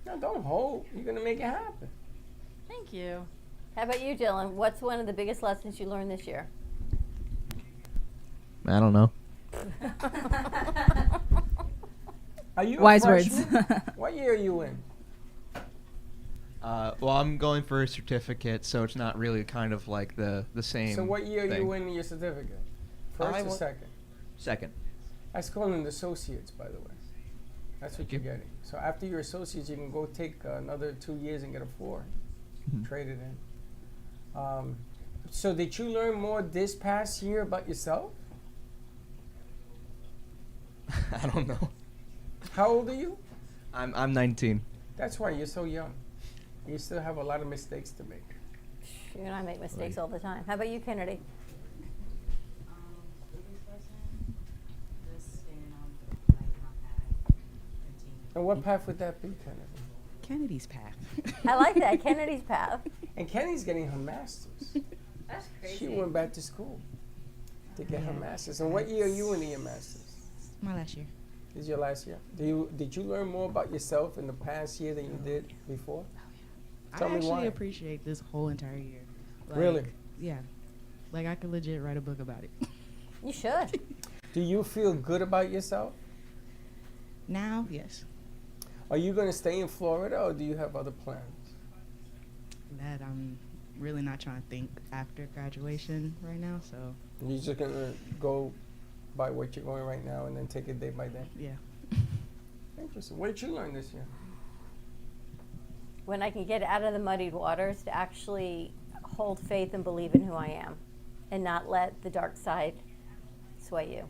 No, don't hope. You're going to make it happen. Thank you. How about you, Dylan? What's one of the biggest lessons you learned this year? I don't know. Are you Wise a words. freshman? What year are you in? Well, I'm going for a certificate, so it's not really kind of like the same. So what year are you thing. in your certificate? First or second? Second. That's called an associate's, by the way. That's what you're getting. So after your associates, you can go take another 2 years and get a 4. Trade it in. So did you learn more this past year about yourself? I don't know. How old are you? I'm 19. That's why you're so young. You still have a lot of mistakes to make. You and I make mistakes all the time. How about you, Kennedy? And what path would that be, Kennedy? Kennedy's path. I like that, Kennedy's path. And Kennedy's getting her master's. That's She went back to school to get her master's. And what year are you in your master's? My last year. This is your last year. Did you learn more about yourself in the past year than you did before? Tell I me actually why. appreciate this whole entire year. Really? Yeah. Like I could legit write a book about it. You should. Do you feel good about yourself? Now, yes. Are you going to stay in Florida or do you have other plans? That I'm really not trying to think after graduation right now, so. You're just going to go by what you're going right now and then take it day by day? Yeah. Interesting. What did you learn this year? When I can get out of the muddied waters to actually hold faith and believe in who I am and not let the dark side sway you.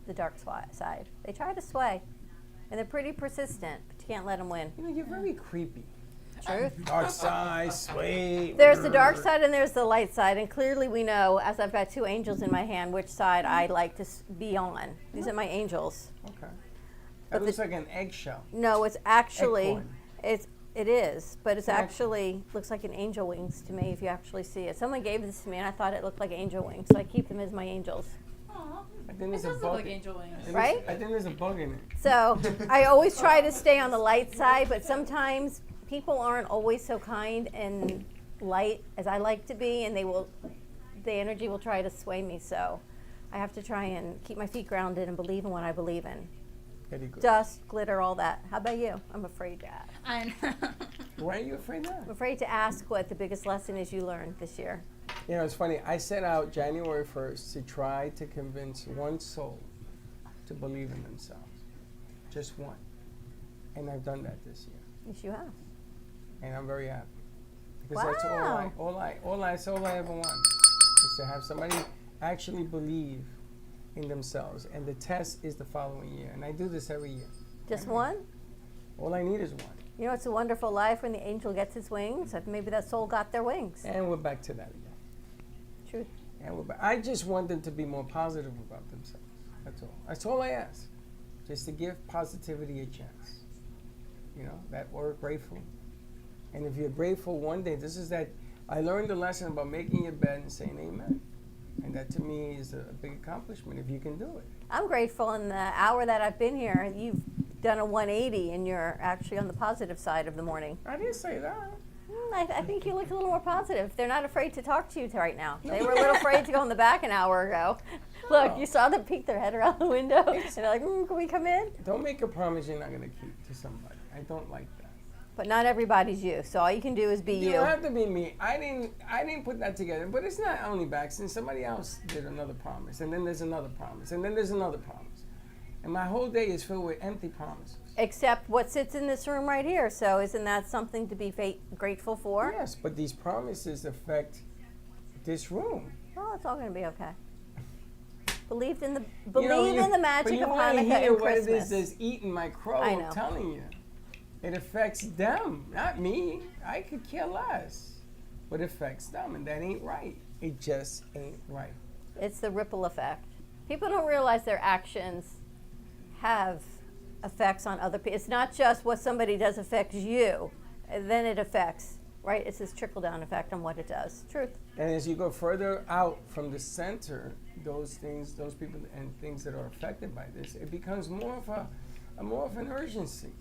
The dark side. They try to sway and they're pretty persistent, but you can't let them win. You know, you're very creepy. Truth. Dark side, sway. There's the dark side and there's the light side, and clearly we know, as I've got 2 angels in my hand, which side I like to be on. These are my angels. Okay. That looks like an eggshell. No, it's actually, Eggcorn. it is, but it's Yeah. actually looks like an angel wings to me if you actually see it. Someone gave this to me and I thought it looked like angel wings, so I keep them as my angels. I think there's It a does bug. look like angel wings. Right? I think there's a bug in it. So I always try to stay on the light side, but sometimes people aren't always so kind and light as I like to be, and the energy will try to sway me. So I have to try and keep my feet grounded and believe in what I believe in. Very good. Dust, glitter, all that. How about you? I'm afraid to ask. I know. Why are you afraid of that? I'm afraid to ask what the biggest lesson is you learned this year. You know, it's funny. I set out January 1st to try to convince one soul to believe in themselves. Just one. And I've done that this year. Yes, you have. And I'm very happy. Because that's all I ever want. Is to have somebody actually believe in themselves. And the test is the following year. And I do this every year. Just one? All I need is one. You know, it's a wonderful life when the angel gets his wings. Maybe that soul got their wings. And we're back to that again. Truth. And we're back. I just want them to be more positive about themselves. That's all. That's all I ask. Just to give positivity a chance. You know, that word grateful. And if you're grateful one day, this is that, I learned a lesson about making your bed and saying amen. And that to me is a big accomplishment if you can do it. I'm grateful in the hour that I've been here, you've done a 180 and you're actually on the positive side of the morning. I didn't say that. I think you look a little more positive. They're not afraid to talk to you right now. They were a little afraid to go in the back an hour ago. Look, you saw them peek their head around the window and they're like, can we come in? Don't make a promise you're not going to keep to somebody. I don't like that. But not everybody's you, so all you can do is be you. You don't have to be me. I didn't put that together. But it's not only Baxton. Somebody else did another promise, and then there's another promise, and then there's another promise. And my whole day is filled with empty promises. Except what sits in this room right here. So isn't that something to be grateful for? Yes, but these promises affect this room. Well, it's all going to be okay. Believe in the magic but of you wanna Hanukkah hear and what Christmas. it is that's eating my crow. I know. I'm telling you. It affects them, not me. I could care less. But it affects them, and that ain't right. It just ain't right. It's the ripple effect. People don't realize their actions have effects on other people. It's not just what somebody does affects you, and then it affects, right? It's this trickle-down effect on what it does. Truth. And as you go further out from the center, those things, those people and things that are affected by this, it becomes more of an urgency.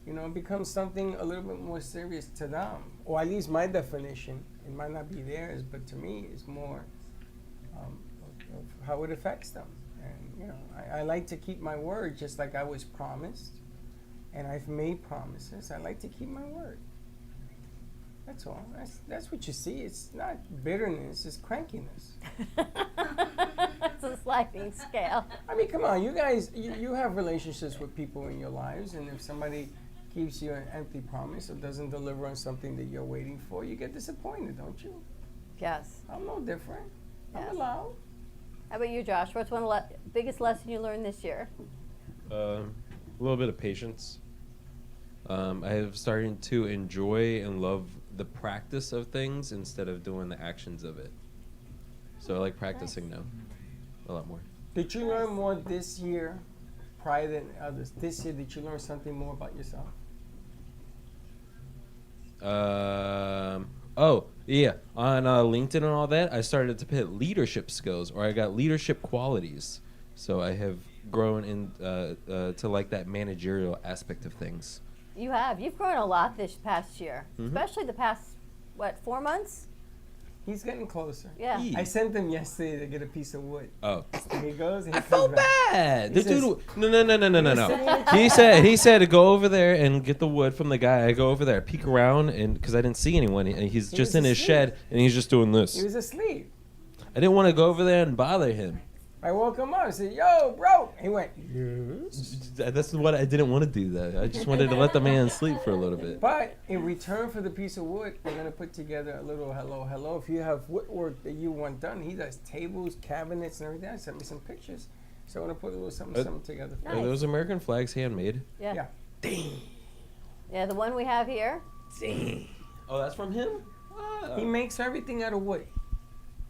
You know, it becomes something a little bit more serious to them. Or at least my definition, it might not be theirs, but to me it's more of how it affects them. And, you know, I like to keep my word just like I was promised. And I've made promises. I like to keep my word. That's all. That's what you see. It's not bitterness, it's crankiness. It's a sliding scale. I mean, come on, you guys, you have relationships with people in your lives, and if somebody keeps you an empty promise or doesn't deliver on something that you're waiting for, you get disappointed, don't you? Yes. I'm no different. Yes. I'm allowed. How about you, Josh? What's one biggest lesson you learned this year? A little bit of patience. I have started to enjoy and love the practice of things instead of doing the actions of it. So I like practicing now a lot more. Did you learn more this year prior than others? This year, did you learn something more about yourself? Oh, yeah. On LinkedIn and all that, I started to put leadership skills, or I got leadership qualities. So I have grown in to like that managerial aspect of things. You have. You've grown a lot this past year, especially the past, 4 months? He's getting closer. Yeah. I sent him yesterday to get a piece of wood. Oh. And he goes and he I felt bad. He The dude, says, no. He said to go over there and get the wood from the guy. I go over there, peek around, and because I didn't see anyone, and he's just in his shed, and he's just doing this. He was asleep. I didn't want to go over there and bother him. I woke him up and said, yo, bro. He went, yes. That's what I didn't want to do. That I just wanted to let the man sleep for a little bit. But in return for the piece of wood, we're going to put together a little hello. If you have woodwork that you want done, he does tables, cabinets, and everything. I sent me some pictures. So I want to put a little something together. Are those American flags handmade? Yeah. Dang. Yeah, the one we have here. Dang. Oh, that's from him? He makes everything out of wood.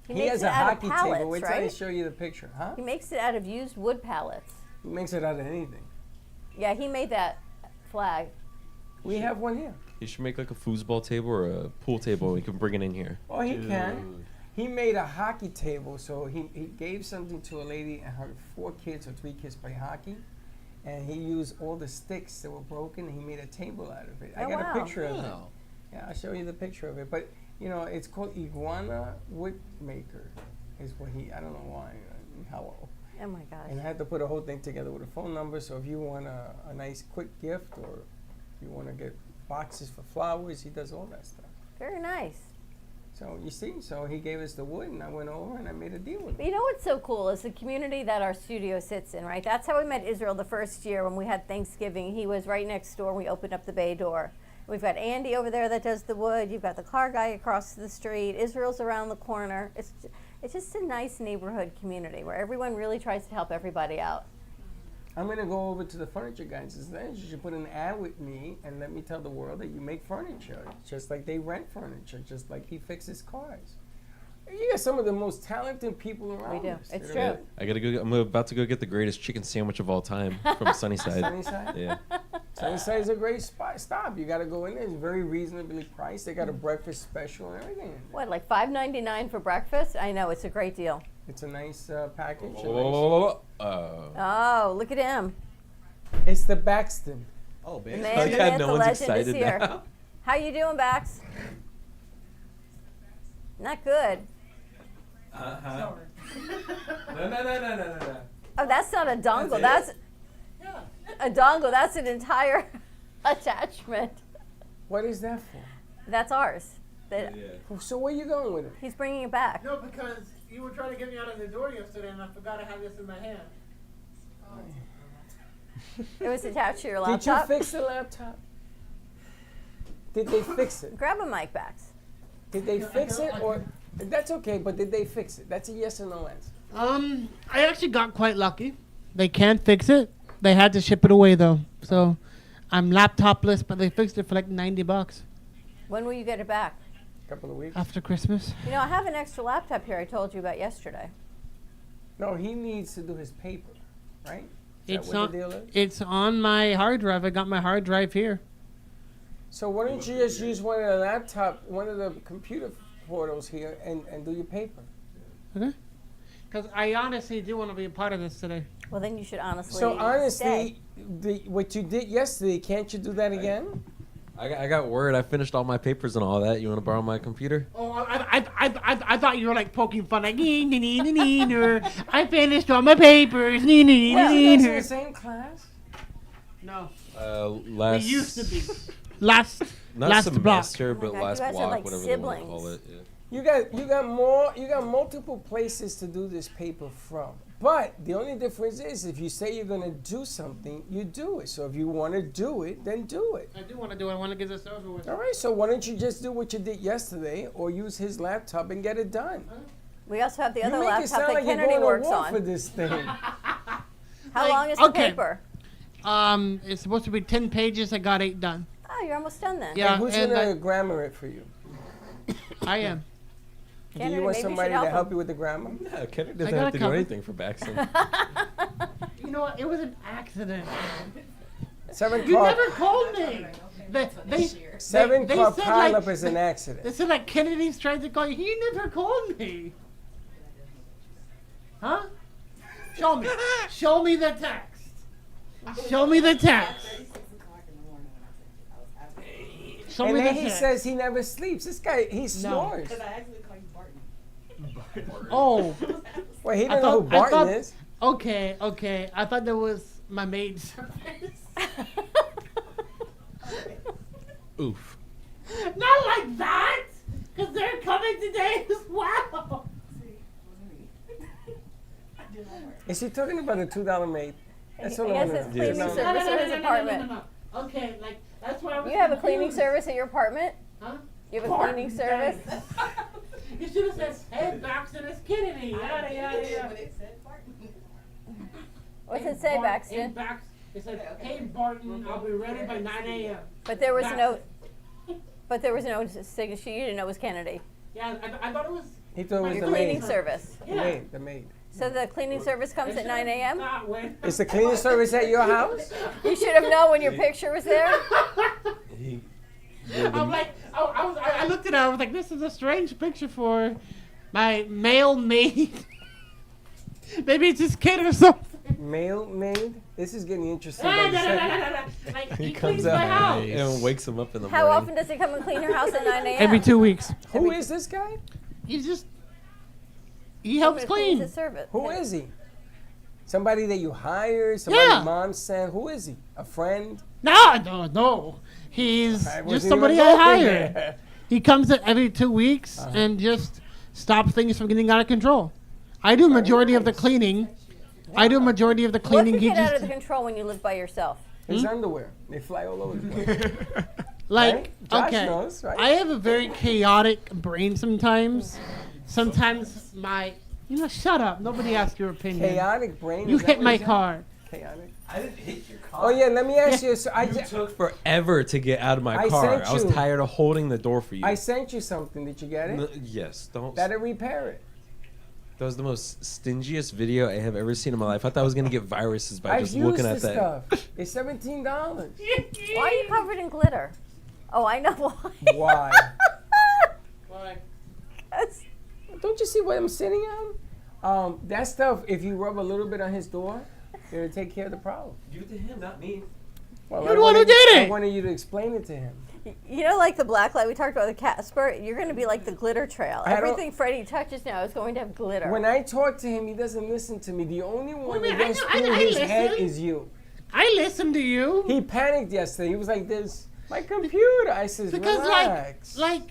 He makes has it a out of hockey pallets, table. Wait till I right? show you the picture, huh? He makes it out of used wood pallets. He makes it out of anything. Yeah, he made that flag. We have one here. You should make like a foosball table or a pool table. We can bring it in here. Oh, he can. He made a hockey table, so he gave something to a lady, and her 4 kids or 3 kids play hockey, and he used all the sticks that were broken, and he made a table out of it. I got a picture of it. Yeah, I'll show you the picture of it. But, you know, it's called Iguana Woodmaker is what I don't know why, how Oh my gosh. And I had to put a whole thing together with a phone number. So if you want a nice quick gift, or if you want to get boxes for flowers, he does all that stuff. Very nice. So you see, so he gave us the wood, and I went over and I made a deal with But him. you know what's so cool is the community that our studio sits in, right? That's how we met Israel the first year when we had Thanksgiving. He was right next door. We opened up the bay door. We've got Andy over there that does the wood. You've got the car guy across the street. Israel's around the corner. It's just a nice neighborhood community where everyone really tries to help everybody out. I'm going to go over to the furniture guy and says, "Then you should put an ad with me and let me tell the world that you make furniture, just like they rent furniture, just like he fixes cars." You got some of the most talented people around. We do. us. It's They're true. I gotta go. I'm about to go get the greatest chicken sandwich of all time from Sunnyside. Sunnyside? Yeah. Sunnyside is a great spot. Stop. You got to go in there. It's very reasonably priced. They got a breakfast special and everything. What, like $5.99 for breakfast? I know, it's a great deal. It's a nice package. Oh, look at him. It's the Baxton. Oh, The man, the myth, the legend is here. How you doing, Bax? Not good. Uh-huh. No. Oh, that's not a dongle. That's That's a dongle. That's an entire attachment. What is that for? That's ours. So where you going with it? He's bringing it back. No, because you were trying to get me out of the door yesterday, and I forgot I had this in my hand. It was attached to your Did you laptop. fix the laptop? Did they fix it? Grab a mic, Bax. Did they fix it, or that's okay? But did they fix it? That's a yes or no answer. I actually got quite lucky. They can fix it. They had to ship it away though, so I'm laptopless. But they fixed it for like $90 When will you get it back? Couple of weeks. after Christmas. You know, I have an extra laptop here I told you about yesterday. No, he needs to do his paper, right? Is It's that what on. the deal is? It's on my hard drive. I got my hard drive here. So why don't you just use one of the laptop, one of the computer portals here, and do your paper? Okay. Because I honestly do want to be a part of this today. Well, then you should honestly. So stay. honestly, what you did yesterday, can't you do that again? I got word. I finished all my papers and all that. You want to borrow my computer? Oh, I thought you were like poking fun, like or I finished all my papers. Well, you guys in the same class? No. Last. We used to be. Last Not block. semester, but Oh my God, last you guys are block, like whatever they want to siblings. call it. Yeah. You got multiple places to do this paper from. But the only difference is if you say you're going to do something, you do it. So if you want to do it, then do it. I do want to do it. I want to get this over with. All right, so why don't you just do what you did yesterday or use his laptop and get it done? We also have the You other make it laptop sound that like you're Kennedy going to works war on. for this thing. How long is the paper? It's supposed to be 10 pages. I got 8 done. Oh, you're almost done then. Yeah, And who's and going I- to grammar it for you? I am. Do Kennedy, you want maybe you should somebody to help help him. you with the grammar? No, Kennedy I doesn't got have it to do covered. anything for Baxton. You know what? It was an accident. 7 You car, never called me. They 7 they car said, pileup like- is an accident. They said like Kennedy's tried to call you. He never called me. Huh? Show me. Show me the text. Show me the text. Show And me then the he text. says he never sleeps. This guy, he snores. Oh. Well, he I doesn't know who thought- I Barton thought- is. Okay. I thought that was my maid service. Oof. Not like that! Because they're coming today as well. Is he talking about a $2 maid? That's what He I has wanna his know. cleaning No. service at his apartment. No. Okay, like, that's why I was You have a cleaning confused. service at your apartment? Huh? You have a cleaning service? You should have said, hey, Baxton, it's Kennedy. Yada, yada, yada. What's it say, Baxton? It said, hey, Barton, I'll be ready by 9 a.m. But there was Baxton. no signature. You didn't know it was Kennedy. Yeah, I thought it was. He thought it was Your the cleaning maid. service. The maid, the maid. So the cleaning service comes at 9 a.m.? Is the cleaning service at your house? You should have known when your picture was there. I'm like, I looked at it, I was like, this is a strange picture for my male maid. Maybe it's his kid or something. Male maid? This is getting interesting. No, by the no, no, second. no, no, no. Like, He cleans comes my out house. and wakes him up in the How morning. often does he come and clean your house at 9 a.m.? Every 2 weeks. Who is this guy? He's just, he helps Somebody cleans clean. his service. Who is he? Somebody that you hired? Somebody Yeah. mom sent? Who is he? A friend? No. He's I just wasn't somebody even I going hired. there. He comes in every 2 weeks and just stops things from getting out of control. I do majority of the cleaning. What could He get out just of the control when you live by yourself? His underwear. They fly all over the place. like Right? Josh okay. knows, right? I have a very chaotic brain sometimes. Sometimes shut up. Nobody asked your opinion. Chaotic brain? You Is that hit what my you said? car. Chaotic. I didn't hit your car. Oh yeah, let me ask you. So You took forever to get out of my I car. sent I was you- tired of holding the door for you. I sent you something. Did you get it? Yes, don't. Better repair it. That was the most stingiest video I have ever seen in my life. I thought I was gonna get viruses by I've just used looking at this that. stuff. It's $17. Why are you covered in glitter? Oh, I know why. Why? Why? Don't you see what I'm sitting on? That stuff. If you rub a little bit on his door, it'll take care of the problem. You to him, not me. Well, You're the one who did I it. wanted you to explain it to him. You know, like the black light we talked about, the Casper, you're going to be like the glitter trail. I don't- Everything Freddie touches now is going to have glitter. When I talk to him, he doesn't listen to me. The only one Wait a that minute, goes I through his head listen. is you. I listened to you. He panicked yesterday. He was like, "This, my computer." I says, Because "Relax." like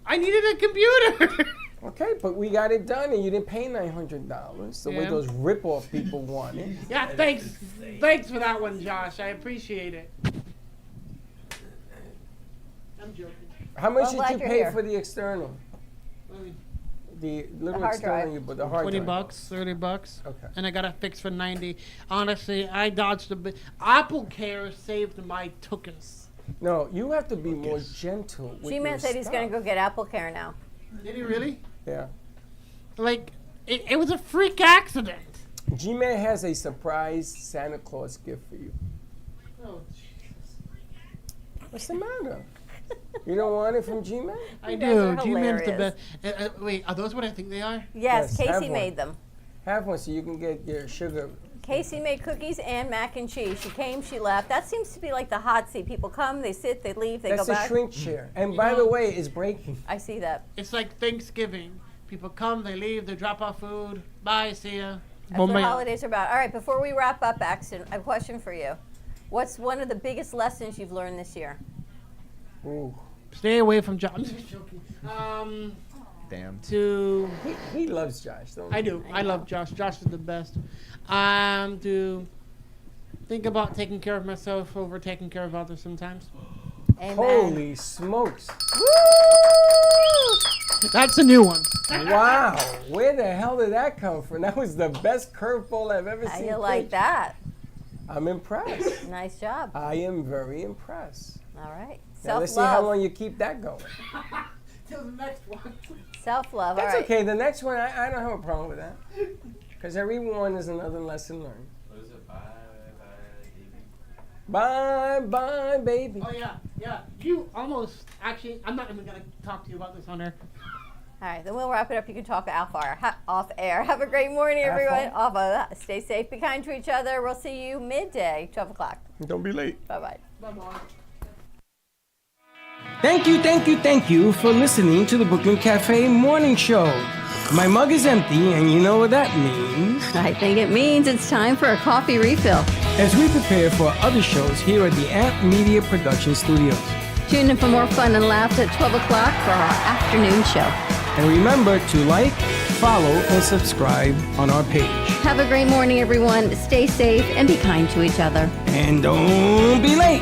I needed a computer. Okay, but we got it done, and you didn't pay $900 the way Yeah. those rip-off people want it. Yeah, thanks for that one, Josh. I appreciate it. I'm joking. How much Well, did glad you you're pay here. for the external? The little hard external drive. you bought, the hard $20, drive. $30. Okay. And I got it fixed for $90. Honestly, I dodged a bit. Apple Care saved my tuchus. No, you have to be more gentle with G-Man your said he's going to stuff. go get Apple Care now. Did he really? Yeah. Like, it was a freak accident. G-Man has a surprise Santa Claus gift for you. Oh, What's the matter? You don't want it from G-Man? I You guys are do. G-Man's the best. hilarious. Wait, are those what I think they are? Yes, have Casey one. made them. Have one so you can get your sugar. Casey made cookies and mac and cheese. She came, she left. That seems to be like the hot seat. People come, they sit, they leave, they That's go a back. shrink chair. And You by know- the way, it's breaking. I see that. It's like Thanksgiving. People come, they leave, they drop off food. Bye, see ya. That's what holidays are about. All right, before we wrap up, Axton, I have a question for you. What's one of the biggest lessons you've learned this year? Ooh. Stay away from Josh. I'm just joking. Damn. To He loves Josh, don't I he? do. I love Josh. Josh is the best. To think about taking care of myself over taking care of others sometimes. Amen. Holy smokes. That's a new one. Wow. Where the hell did that come from? That was the best curveball I've ever How seen. you like pitched. that? I'm impressed. Nice job. I am very impressed. All right. Now let's see how Self-love. long you keep that going. Till the next one. Self-love. All That's right. okay. The next one, I don't have a problem with that. Because every one is another lesson learned. What is it? Bye, Bye, bye, baby. Oh yeah. You almost actually. I'm not even gonna talk to you about this on air. All right, then we'll wrap it up. You can talk off air. Have a great morning, everyone. Stay safe, be kind to each other. We'll see you midday, 12 o'clock. Don't be late. Bye-bye. Bye bye. Thank you for listening to the Brooklyn Cafe Morning Show. My mug is empty, and you know what that means. I think it means it's time for a coffee refill. As we prepare for other shows here at the Amp Media Production Studios. Tune in for more fun and laughs at 12 o'clock for our afternoon show. And remember to like, follow, and subscribe on our page. Have a great morning, everyone. Stay safe and be kind to each other. And don't be late.